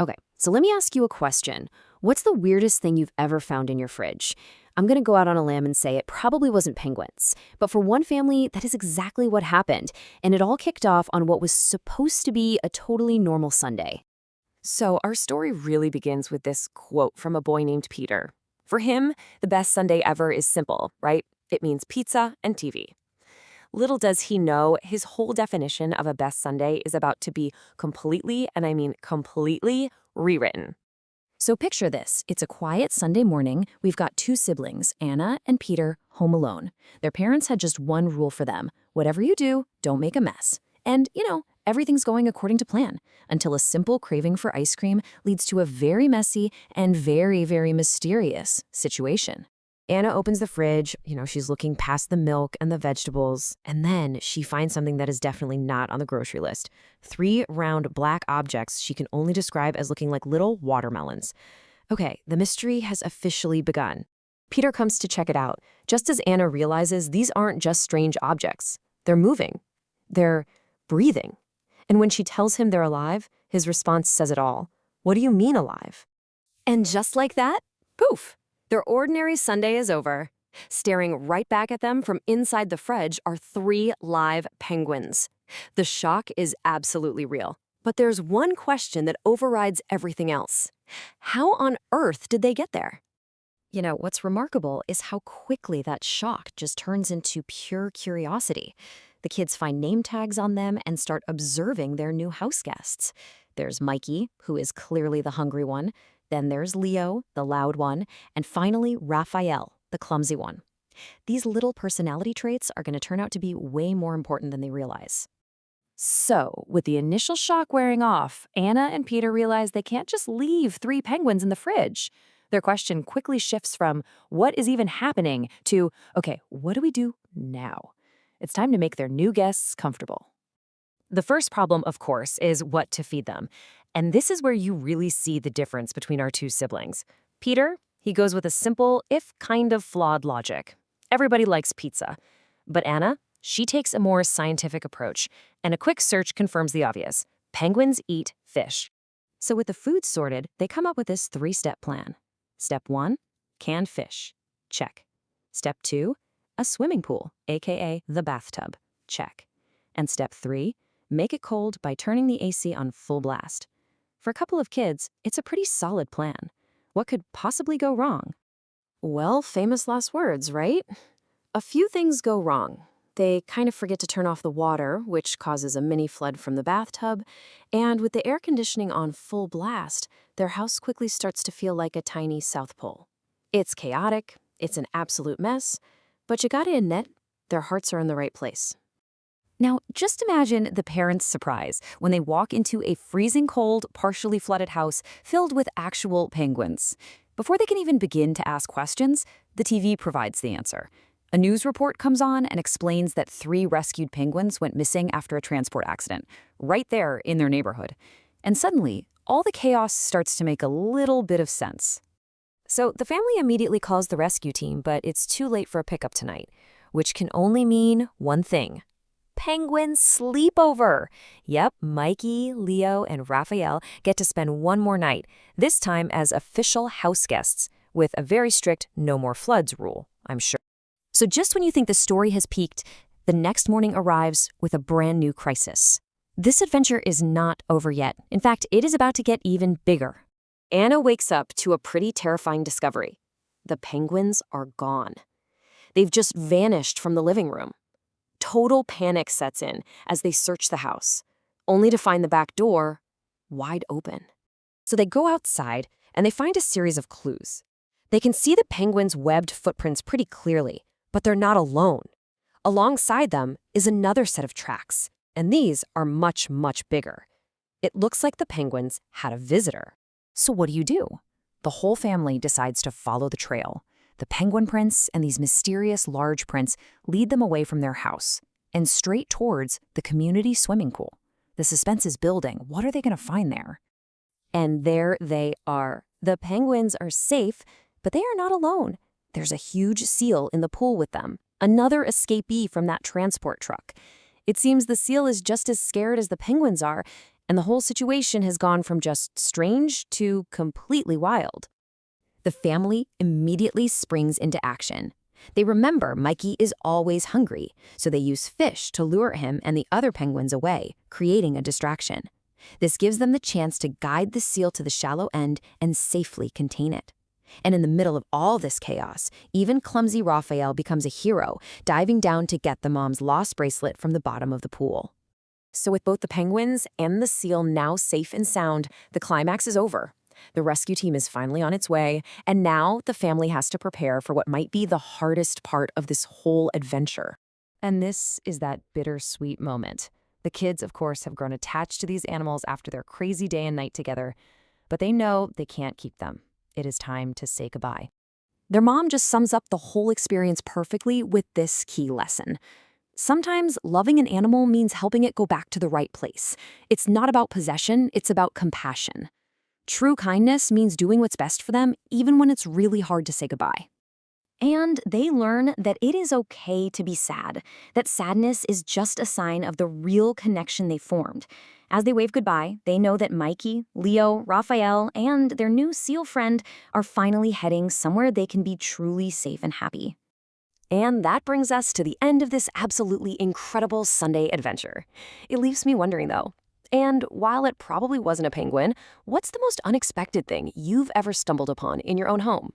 Okay, so let me ask you a question. What's the weirdest thing you've ever found in your fridge? I'm going to go out on a limb and say it probably wasn't penguins. But for one family, that is exactly what happened. And it all kicked off on what was supposed to be a totally normal Sunday. So, our story really begins with this quote from a boy named Peter. For him, the best Sunday ever is simple, right? It means pizza and TV. Little does he know, his whole definition of a best Sunday is about to be completely, and I mean completely, rewritten. So picture this. It's a quiet Sunday morning. We've got two siblings, Anna and Peter, home alone. Their parents had just one rule for them. Whatever you do, don't make a mess. And, everything's going according to plan until a simple craving for ice cream leads to a very messy and very, very mysterious situation. Anna opens the fridge, she's looking past the milk and the vegetables, and then she finds something that is definitely not on the grocery list. Three round black objects she can only describe as looking like little watermelons. Okay, the mystery has officially begun. Peter comes to check it out, just as Anna realizes these aren't just strange objects. They're moving. They're breathing. And when she tells him they're alive, his response says it all. What do you mean alive? And just like that, poof! Their ordinary Sunday is over. Staring right back at them from inside the fridge are three live penguins. The shock is absolutely real. But there's one question that overrides everything else. How on earth did they get there? What's remarkable is how quickly that shock just turns into pure curiosity. The kids find name tags on them and start observing their new house guests. There's Mikey, who is clearly the hungry one. Then there's Leo, the loud one, and finally Raphael, the clumsy one. These little personality traits are going to turn out to be way more important than they realize. So, with the initial shock wearing off, Anna and Peter realize they can't just leave three penguins in the fridge. Their question quickly shifts from, what is even happening, to, okay, what do we do now? It's time to make their new guests comfortable. The first problem, of course, is what to feed them. And this is where you really see the difference between our two siblings. Peter, he goes with a simple, if kind of flawed logic. Everybody likes pizza. But Anna, she takes a more scientific approach, and a quick search confirms the obvious. Penguins eat fish. So with the food sorted, they come up with this three-step plan. Step 1, canned fish. Check. Step 2, a swimming pool, aka the bathtub. Check. And step 3, make it cold by turning the AC on full blast. For a couple of kids, it's a pretty solid plan. What could possibly go wrong? Well, famous last words, right? A few things go wrong. They kind of forget to turn off the water, which causes a mini flood from the bathtub, and with the air conditioning on full blast, their house quickly starts to feel like a tiny South Pole. It's chaotic, it's an absolute mess, but you gotta admit, their hearts are in the right place. Now, just imagine the parents' surprise when they walk into a freezing cold, partially flooded house filled with actual penguins. Before they can even begin to ask questions, the TV provides the answer. A news report comes on and explains that three rescued penguins went missing after a transport accident, right there in their neighborhood. And suddenly, all the chaos starts to make a little bit of sense. So the family immediately calls the rescue team, but it's too late for a pickup tonight, which can only mean one thing. Penguin sleepover. Yep, Mikey, Leo, and Raphael get to spend one more night, this time as official house guests, with a very strict no more floods rule, I'm sure. So just when you think the story has peaked, the next morning arrives with a brand new crisis. This adventure is not over yet. In fact, it is about to get even bigger. Anna wakes up to a pretty terrifying discovery. The penguins are gone. They've just vanished from the living room. Total panic sets in as they search the house, only to find the back door wide open. So they go outside and they find a series of clues. They can see the penguins' webbed footprints pretty clearly, but they're not alone. Alongside them is another set of tracks, and these are much, much bigger. It looks like the penguins had a visitor. So what do? The whole family decides to follow the trail. The penguin prints and these mysterious large prints lead them away from their house and straight towards the community swimming pool. The suspense is building. What are they going to find there? And there they are. The penguins are safe, but they are not alone. There's a huge seal in the pool with them, another escapee from that transport truck. It seems the seal is just as scared as the penguins are, and the whole situation has gone from just strange to completely wild. The family immediately springs into action. They remember Mikey is always hungry, so they use fish to lure him and the other penguins away, creating a distraction. This gives them the chance to guide the seal to the shallow end and safely contain it. And in the middle of all this chaos, even clumsy Raphael becomes a hero, diving down to get the mom's lost bracelet from the bottom of the pool. So with both the penguins and the seal now safe and sound, the climax is over. The rescue team is finally on its way, and now the family has to prepare for what might be the hardest part of this whole adventure. And this is that bittersweet moment. The kids, of course, have grown attached to these animals after their crazy day and night together, but they know they can't keep them. It is time to say goodbye. Their mom just sums up the whole experience perfectly with this key lesson. Sometimes loving an animal means helping it go back to the right place. It's not about possession, it's about compassion. True kindness means doing what's best for them, even when it's really hard to say goodbye. And they learn that it is okay to be sad, that sadness is just a sign of the real connection they formed. As they wave goodbye, they know that Mikey, Leo, Raphael, and their new seal friend are finally heading somewhere they can be truly safe and happy. And that brings us to the end of this absolutely incredible Sunday adventure. It leaves me wondering, though, and while it probably wasn't a penguin, what's the most unexpected thing you've ever stumbled upon in your own home?